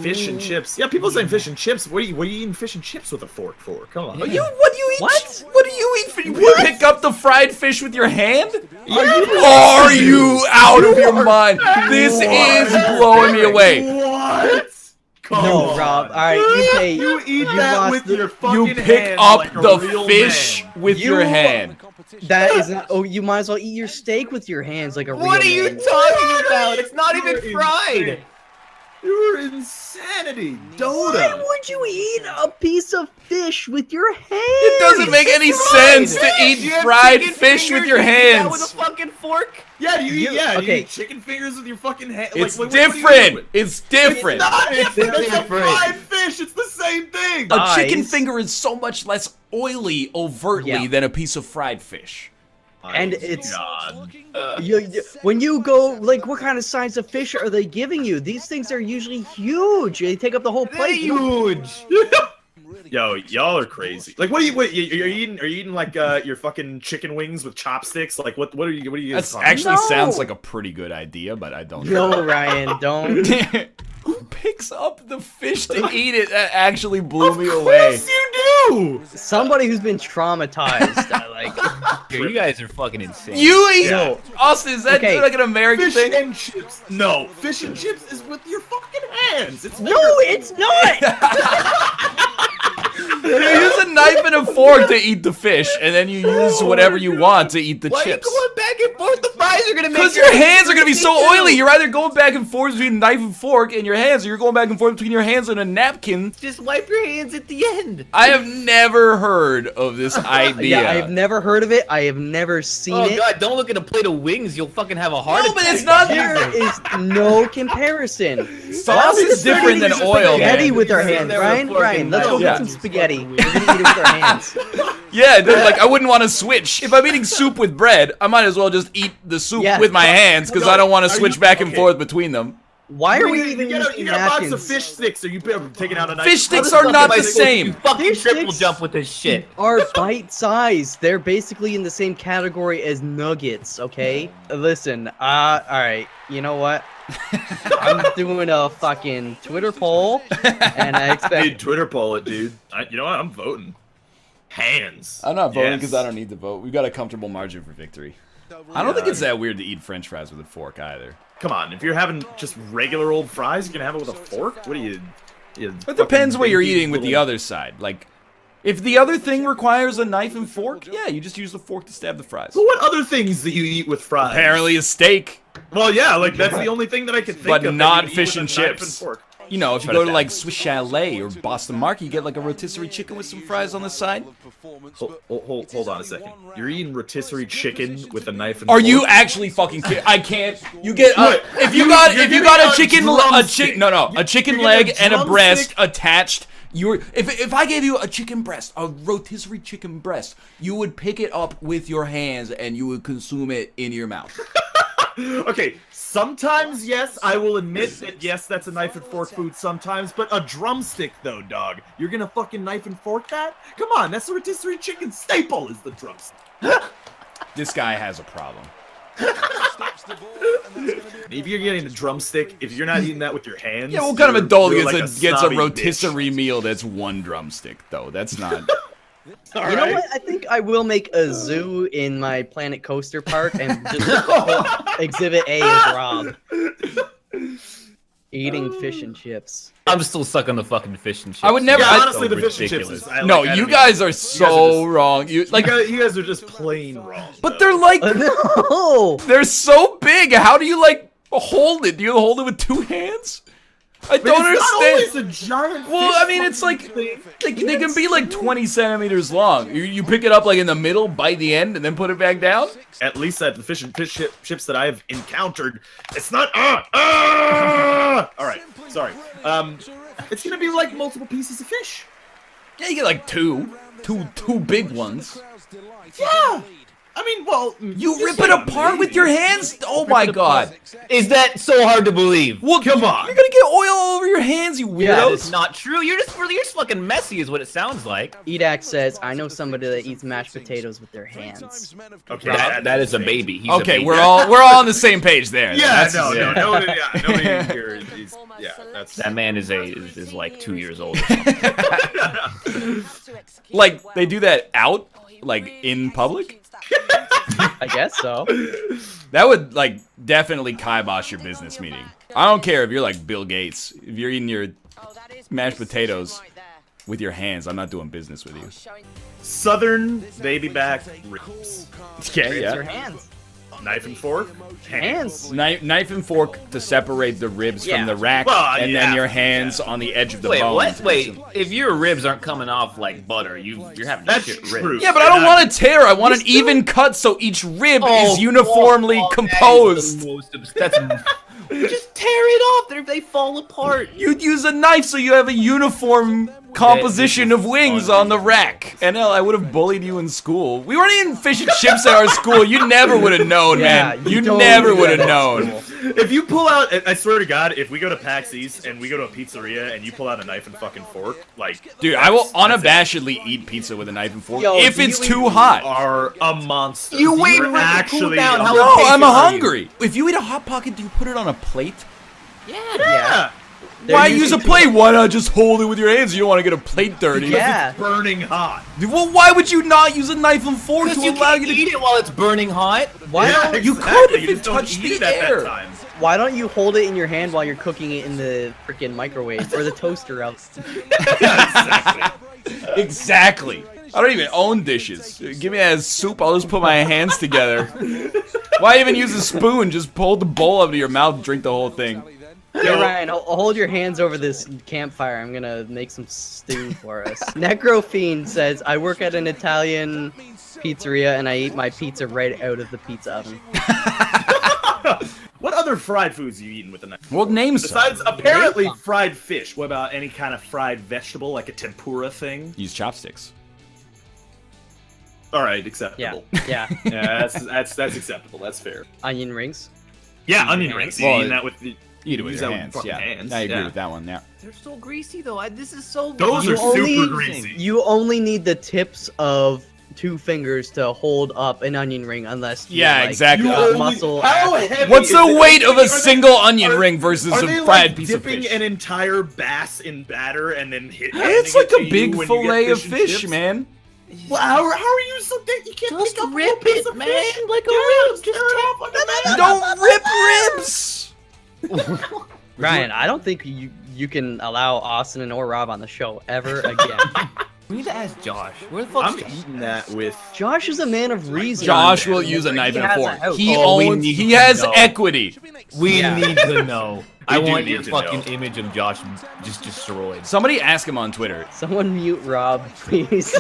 Fish and chips. Yeah, people saying fish and chips. What are you eating fish and chips with a fork for? Come on. What do you eat? What do you eat? You pick up the fried fish with your hand? Are you out of your mind? This is blowing me away. What? No, Rob. All right, you eat that with your fucking You pick hand up like a the real fish man. with your hand. That is not. Oh, you might as well eat your steak with your hands like a real man. What are you talking about? It's not even fried. You're insanity, Dota. Why would you eat a piece of fish with your hands? It doesn't make any sense to eat fried fish with your hands. With a fucking fork? Yeah, you okay. eat chicken fingers with your fucking hand. It's like, different. It's different. It's not different. It's a different. fried fish. It's the same thing. A chicken finger is so much less oily overtly than a piece of fried fish. And it's when you go like, what kind of size of fish are they giving you? These things are usually huge. They take up the whole plate. Huge. Yo, y'all are crazy. Like, what are you eating like your fucking chicken wings with chopsticks? Like, what are you guys That talking actually about? sounds like a pretty good idea, but I don't. No, Ryan, don't. Who picks up the fish to eat it? That actually blew me away. Of course you do. Somebody who's been traumatized. Dude, you guys are fucking insane. You eat No. Austin, is that like an American Fish thing? and chips. No, fish and chips is with your fucking hands. It's No, it's not. You use a knife and a fork to eat the fish, and then you use whatever you want to eat the Why chips. are you going back and forth? The fries are gonna make Because your hands are going to be so oily. You're either going back and forth between knife and fork and your hands, or you're going back and forth between your hands and a napkin. Just wipe your hands at the end. I have never heard of this idea. Yeah, I have never heard of it. I have never seen Oh it. god, don't look at a plate of wings. You'll fucking have a heart No, attack. but it's not There is no comparison. Sauce is different than oil, Spaghetti man. with our You sit hands, there with a Ryan. fork Ryan, and let's go knife. get some spaghetti. We're gonna eat it with our hands. Yeah, dude, like I wouldn't want to switch. If I'm eating soup with bread, I might as well just eat the soup Yeah. with my hands because I don't want to Are switch you- back and okay. forth between them. Why are we You even get using a box of napkins? fish sticks. Are you taking out a knife? Fish sticks How are the fuck not am I the supposed to same. do fucking Fish triple sticks jump with this shit. Are bite-sized. They're basically in the same category as nuggets, okay? Listen, alright, you know what? I'm doing a fucking Twitter poll, and I expect... Dude, Twitter poll it, dude. You know what? I'm voting. Hands. I'm not voting Yes. because I don't need to vote. We've got a comfortable margin for victory. I don't think it's that weird to eat French fries with a fork either. Come on, if you're having just regular old fries, you can have it with a fork? What are you It depends what you're eating with the little- other side. Like, if the other thing requires a knife and fork, yeah, you just use the fork to stab the fries. So what other things that you eat with fries? Apparently a steak. Well, yeah, like that's the only thing that I could think But of. that not you eat fish with a and knife chips. and fork. You know, if you Shut go it to down. like Swiss Chalet or Boston Market, you get like a rotisserie chicken with some fries on the side. Hold on a second. You're eating rotisserie chicken with a knife and Are fork? you actually fucking kidding? I can't. You get What? if you You're got giving a a chicken drumstick. a chicken You're leg getting a and a breast drumstick? attached. If I gave you a chicken breast, a rotisserie chicken breast, you would pick it up with your hands and you would consume it in your mouth. Okay, sometimes, yes, I will admit that, yes, that's a knife and fork food sometimes, but a drumstick, though, dog. You're gonna fucking knife and fork that? Come on, that's a rotisserie chicken staple is the drumstick. This guy has a problem. If you're getting a drumstick, if you're not eating that with your hands... Yeah, what kind of adult you're gets like a snobby rotisserie bitch. meal that's one drumstick though? That's not. All You know right. what? I think I will make a zoo in my Planet Coaster Park and just Exhibit A is Rob. Eating fish and chips. I'm still stuck on the fucking fish and chips. I would never- Yeah, I- honestly, the So fish and chips ridiculous. is... I No, like- I you don't guys even- are so wrong. You like, You guys are just plain wrong. but though. they're like, No! they're so big. How do you like hold it? Do you hold it with two hands? I But don't it's not understand. always a giant Well, fish I mean, it's like fucking thing. they can be like 20 centimeters long. You pick it up like in the middle, bite the end, and then put it back down. At least at the fish chips that I've encountered, it's not. All right, sorry. It's gonna be like multiple pieces of fish. Yeah, you get like two big ones. Yeah. I mean, well, You rip it apart with your hands? Oh my god. Is that so hard to believe? Well, come on. You're gonna get oil all over your hands, you weirdos. That is not true. You're just fucking messy, is what it sounds like. Edax says, I know somebody that eats mashed potatoes with their hands. Okay, That is a baby. He's a Okay, baby. we're all on the same page there. Yeah, That's- nobody here is, that's That man is like 2 years old. Like, they do that out? Like, in public? I guess so. That would, like, definitely kibosh your business meeting. I don't care if you're like Bill Gates. If you're eating your mashed potatoes with your hands, I'm not doing business with you. Southern baby back ribs. Okay, Your yeah. hands. Knife and fork. Hands. Knife and fork to separate the ribs from Yeah. the rack, Well, and yeah. then your hands on the edge of the Wait, bone. what? Wait, if your ribs aren't coming off like butter, you're having That's shit true. ribs. Yeah, but I don't want to tear. I want an even cut so each rib is uniformly composed. That's just tear it off. They fall apart. You'd use a knife so you have a uniform composition of wings on the rack. NL, I would have bullied you in school. We weren't eating fish and chips at our school. You never would have known, Yeah, man. you You don't never do would that have at known. school. If you pull out, I swear to God, if we go to PAX East and we go to a pizzeria and you pull out a knife and fucking fork, like, Dude, I will unabashedly eat pizza with a knife and fork Yo, if do it's you too even hot. are a monster. You wait You're for it to cool actually down. a How No, monster. I'm patient are you? hungry. If you eat a Hot Pocket, do you put it on a plate? Yeah. They're Why use a usually plate? Why not just hold it with your hands? You don't want to get a plate dirty. Yeah. Burning hot. Well, why would you not use a knife and fork Because to you allow can't you to eat it while it's burning hot. Why Yeah, don't You exactly. could if You it just don't touched eat the it at air. that time. Why don't you hold it in your hand while you're cooking it in the freaking microwave or the toaster oven? Exactly. I don't even own dishes. Give me that soup, I'll just put my hands together. Why even use a spoon? Just hold the bowl up to your mouth and drink the whole thing. Hey Ryan, hold your hands over this campfire. I'm gonna make some stew for us. Necrofiend says, I work at an Italian pizzeria and I eat my pizza right out of the pizza oven. What other fried foods have you eaten with a knife? Well, name some. Besides, apparently, fried fish. What about any kind of fried vegetable, like a tempura thing? Use chopsticks. All right, Yeah, acceptable. yeah. Yeah, that's acceptable. That's fair. Onion rings. Yeah, onion rings. You Well, eating that with the Eat it with use your that hands, fucking yeah. hands. I agree Yeah. with that one, yeah. They're so greasy though. This is so. Those You are only- super greasy. You only need the tips of 2 fingers to hold up an onion ring unless you Yeah, like, exactly. You got only- muscle. how ass. heavy What's is the it? weight of Are a they- single onion are- ring versus Are a they fried like piece of dipping fish? an entire bass in batter and then It's handing like it to a you big when you get fillet of and fish, chips? man. Well, how are you so thick? You can't Just pick up rip a piece it, of man, fish? like a Yeah, rib. Just tear it off like a man. Don't rip ribs! Ryan, I don't think you can allow Austin or Rob on the show ever again. We need to ask Josh. Where the fuck's I'm Josh? eating that with. Josh is a man of reason. Josh will use a knife He and a has a fork. house. He Oh, we owns. need He to has know. equity. We Yeah. need to know. I We do want need your to fucking know. image of Josh just destroyed. Somebody ask him on Twitter. Someone mute Rob, please.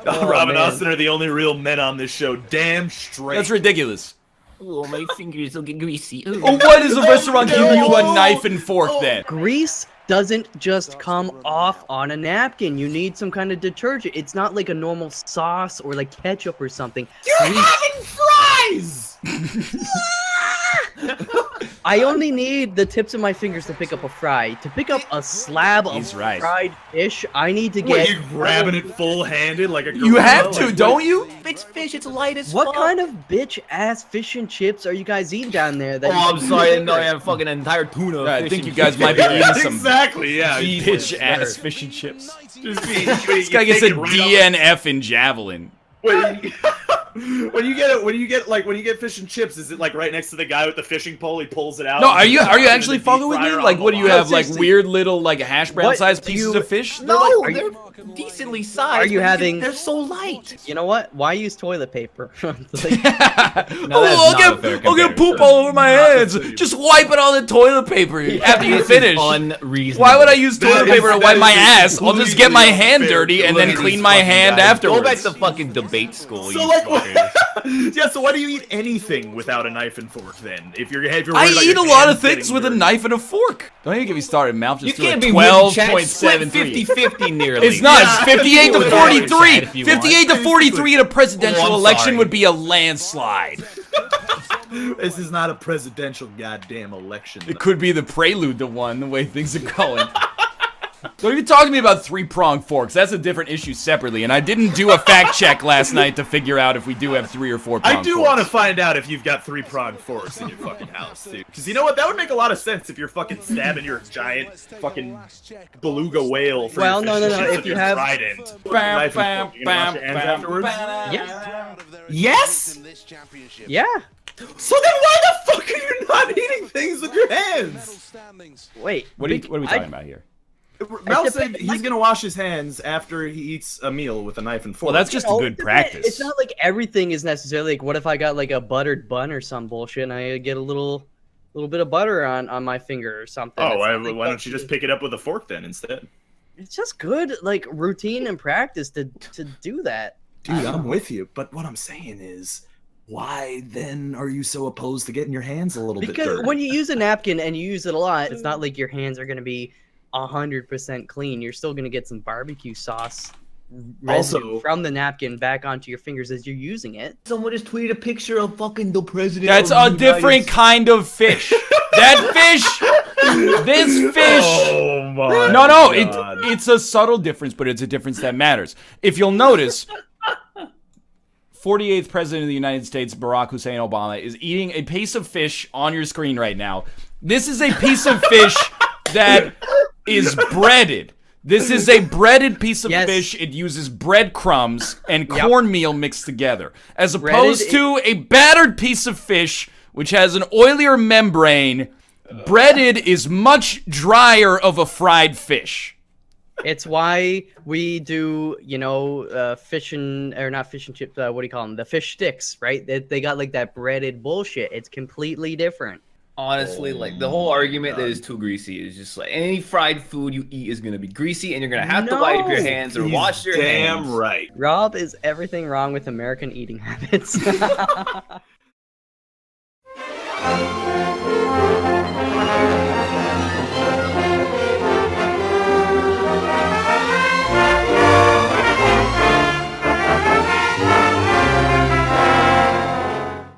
Rob and man. Austin are the only real men on this show. Damn straight. That's ridiculous. Oh, my fingers will get greasy. Ooh. Oh, why does a restaurant give you a knife and fork then? Grease doesn't just come off on a napkin. You need some kind of detergent. It's not like a normal sauce or like ketchup or something. You're having fries! I only need the tips of my fingers to pick up a fry. To pick up a slab of He's right. fried fish, I need to What, get. you grabbing it full-handed like a You gorilla? have to, Like, don't you? It's fish. It's light as What fuck. kind of bitch ass fish and chips are you guys eating down there? That Oh, I'm sorry. I didn't know I had fucking entire tuna. I fish think and you guys chips. might be eating some Exactly, yeah. bitch ass fish and chips. This This guy gets a DNF in javelin. When you get fish and chips, is it like right next to the guy with the fishing pole? He pulls it out. No, are and you puts it in actually the deep following fryer me? on Like, the what do you line. have? Like seriously. weird little like hash brown What sized do pieces you- of fish? No, Are they're you- decently sized. Are you but having- They're so light. You know what? Why use toilet paper? Like, Oh, I'll get poop all over my hands. Just wipe it on the toilet paper after you finish. Unreasonable. Why would I use That toilet is- paper to that wipe is my a ass? I'll just get my completely hand unfair dirty and look then at clean these my fucking hand guys. afterwards. Go back to fucking debate school. So you like, fuckers. yeah. So why do you eat anything without a knife and fork then? If you're worried I about eat your a lot hands of things getting with a dirty. knife and a fork. Don't even get me started. Mouth You just threw a can't be winning, chat. 12.73. 50-50 nearly. It's not not. Yeah, It's 58 to do it. 43. If you want. 58 to 43 in a presidential Oh, I'm election sorry. would be a landslide. This is not a presidential goddamn election. It could be the prelude to one, the way things are going. Don't even talk to me about three-pronged forks. That's a different issue separately, and I didn't do a fact check last night to figure out if we do have 3 or 4 pronged I do forks. want to find out if you've got 3-pronged forks in your fucking house, dude. Because you know what? That would make a lot of sense if you're fucking stabbing your giant fucking beluga whale for Well, your no, fish and chips if with you your have- trident. Bam, Knife and bam, fork. You gonna wash your hands bam, afterwards? Yeah. Yes? Yeah. So then why the fuck are you not eating things with your hands? Wait. What are we talking about here? Mel It said depends- he's gonna wash his hands after he eats a meal with a knife and fork. Well, that's just a good practice. It's not like everything is necessarily like. What if I got like a buttered bun or some bullshit, and I get a little bit of butter on my finger or something? Oh, It's why, not like why don't that's you just pick it up with a fork then instead? It's just good, like routine and practice to do that. Dude, I'm with you, but what I'm saying is, why then are you so opposed to getting your hands a little bit Because dirty? when you use a napkin and you use it a lot, it's not like your hands are gonna be 100% clean. You're still gonna get some barbecue sauce residue Also- from the napkin back onto your fingers as you're using it. Someone just tweeted a picture of fucking the president. That's of a the different United kind of fish. That fish, this fish. Oh my No, God. it's a subtle difference, but it's a difference that matters. If you'll notice, 48th President of the United States, Barack Hussein Obama, is eating a piece of fish on your screen right now. This is a piece of fish that is breaded. This is a breaded piece of Yes. fish. It uses breadcrumbs and Yep. cornmeal mixed together, as Breaded opposed to a battered piece of fish, which has an oilier membrane. Breaded is much drier of a fried fish. It's why we do, fish and or not fish and chip. What do you call them? The fish sticks, right? They got like that breaded bullshit. It's completely different. Honestly, like the whole argument that is too greasy is just like any fried food you eat is gonna be greasy, and you're gonna have to wipe your No. hands or He's wash your hands. damn right. Rob is everything wrong with American eating habits.